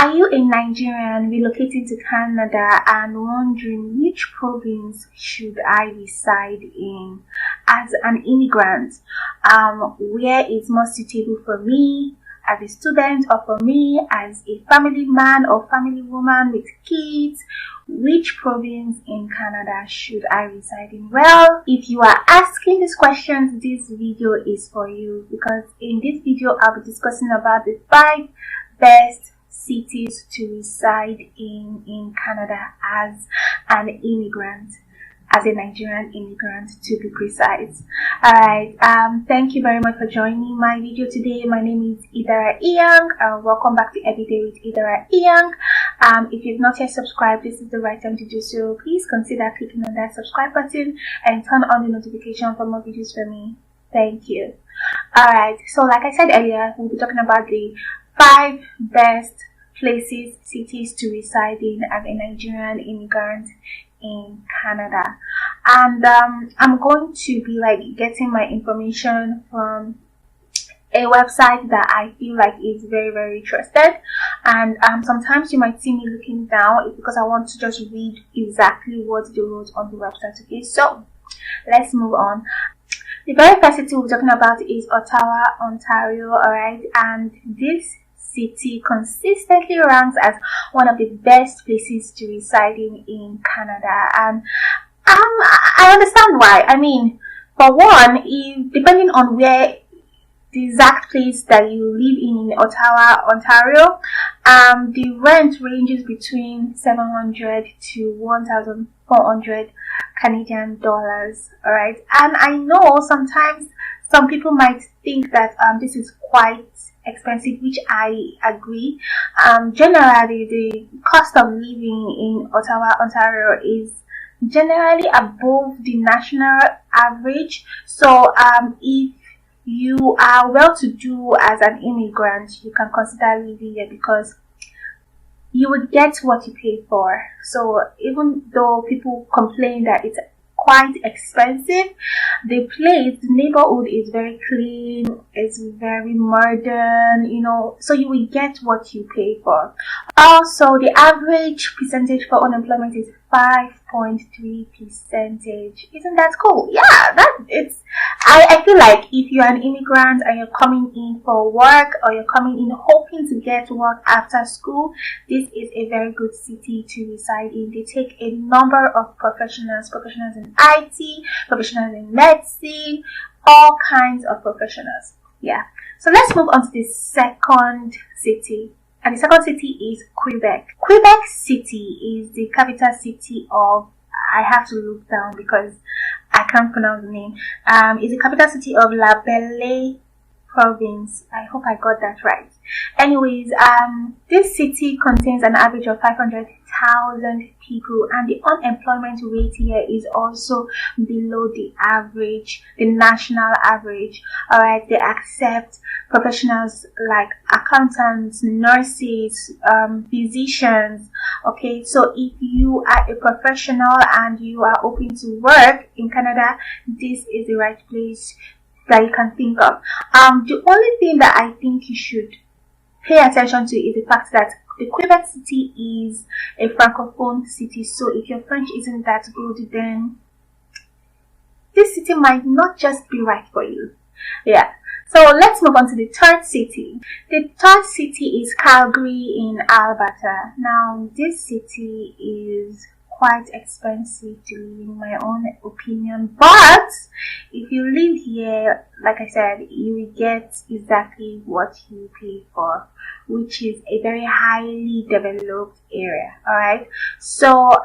Are you a Nigerian relocating to Canada and wondering which province should I reside in as an immigrant? Where is more suitable for me as a student or for me as a family man or family woman with kids? Which province in Canada should I reside in? Well, if you are asking these questions, this video is for you, because in this video I'll be discussing about the 5 best cities to reside in Canada as an immigrant, as a Nigerian immigrant to be precise. Alright, thank you very much for joining my video today. My name is Idara Iyang. Welcome back to Everyday with Idara Iyang. If you've not yet subscribed, this is the right time to do so. Please consider clicking on that subscribe button and turn on the notification for more videos from me. Thank you. Alright, so like I said earlier, we'll be talking about the 5 best cities to reside in as a Nigerian immigrant in Canada. And I'm going to be getting my information from a website that I feel like is very, very trusted. And sometimes you might see me looking down because I want to just read exactly what they wrote on the website. Okay, so let's move on. The very first city we're talking about is Ottawa, Ontario. Alright, and this city consistently ranks as one of the best places to reside in Canada, and I understand why. I mean, for one, depending on where the exact place that you live in Ottawa, Ontario, the rent ranges between 700 to 1,400 Canadian dollars. Alright, and I know sometimes some people might think that this is quite expensive, which I agree. Generally, the cost of living in Ottawa, Ontario is generally above the national average. So if you are well-to-do as an immigrant, you can consider living here because you would get what you pay for. So even though people complain that it's quite expensive, the neighborhood is very clean, it's very modern, so you will get what you pay for. Also, the average percentage for unemployment is 5.3%. Isn't that cool? Yeah, I feel like if you're an immigrant and you're coming in for work, or you're coming in hoping to get work after school, this is a very good city to reside in. They take a number of professionals in IT, professionals in medicine, all kinds of professionals. Yeah. So let's move on to the second city. And the second city is Quebec. Quebec City is the capital city of, I have to look down because I can't pronounce the name. It's the capital city of La Belle province. I hope I got that right. Anyways, this city contains an average of 500,000 people, and the unemployment rate here is also below the average, the national average. Alright, they accept professionals like accountants, nurses, physicians. Okay, so if you are a professional and you are open to work in Canada, this is the right place that you can think of. The only thing that I think you should pay attention to is the fact that the Quebec city is a francophone city. So if your French isn't that good, then this city might not just be right for you. Yeah. So let's move on to the third city. The third city is Calgary in Alberta. Now, this city is quite expensive to live in my own opinion, but if you live here, like I said, you will get exactly what you pay for, which is a very highly developed area. Alright, so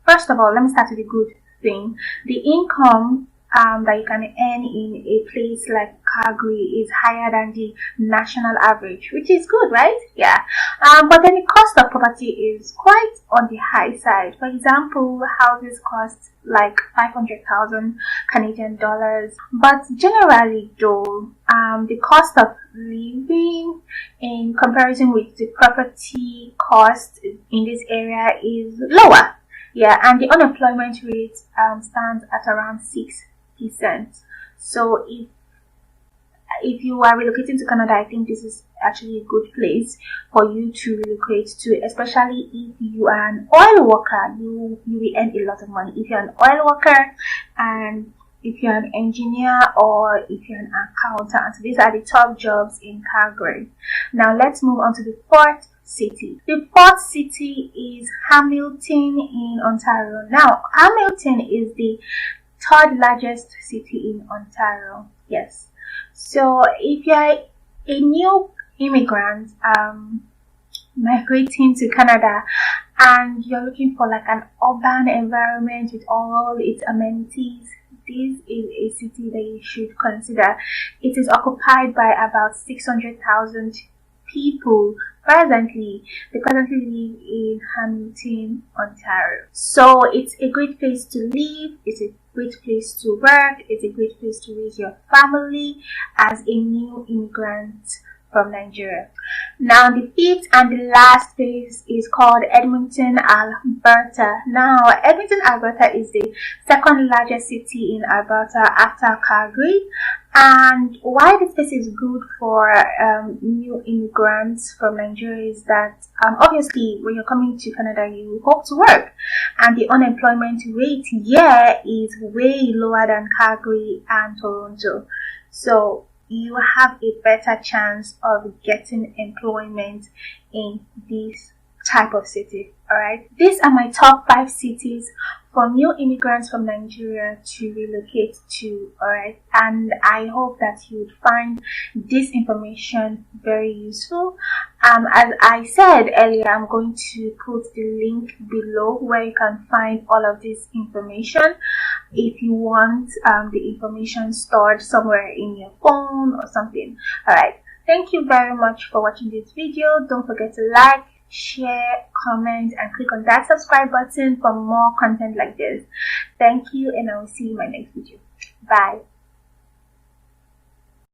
first of all, let me start with the good thing. The income that you can earn in a place like Calgary is higher than the national average, which is good, right? Yeah. But then the cost of property is quite on the high side. For example, houses cost like 500,000 Canadian dollars. But generally though, the cost of living in comparison with the property cost in this area is lower. Yeah, and the unemployment rate stands at around 6%. So if if you are relocating to Canada, I think this is actually a good place for you to relocate to, especially if you are an oil worker. You will earn a lot of money if you're an oil worker, and if you're an engineer, or if you're an accountant. These are the top jobs in Calgary. Now let's move on to the fourth city. The fourth city is Hamilton in Ontario. Now Hamilton is the third largest city in Ontario. Yes. So if you're a new immigrant migrating to Canada, and you're looking for like an urban environment with all its amenities, this is a city that you should consider. It is occupied by about 600,000 people presently. They currently live in Hamilton, Ontario. So it's a great place to live, it's a great place to work, it's a great place to raise your family as a new immigrant from Nigeria. Now the fifth and the last place is called Edmonton, Alberta. Now Edmonton, Alberta is the second largest city in Alberta after Calgary. And why this place is good for new immigrants from Nigeria is that obviously when you're coming to Canada, you hope to work, and the unemployment rate here is way lower than Calgary and Toronto. So you have a better chance of getting employment in this type of city. Alright, these are my top 5 cities for new immigrants from Nigeria to relocate to. Alright, and I hope that you would find this information very useful. As I said earlier, I'm going to put the link below where you can find all of this information if you want the information stored somewhere in your phone or something. Alright, thank you very much for watching this video. Don't forget to like, share, comment, and click on that subscribe button for more content like this. Thank you, and I will see you in my next video. Bye.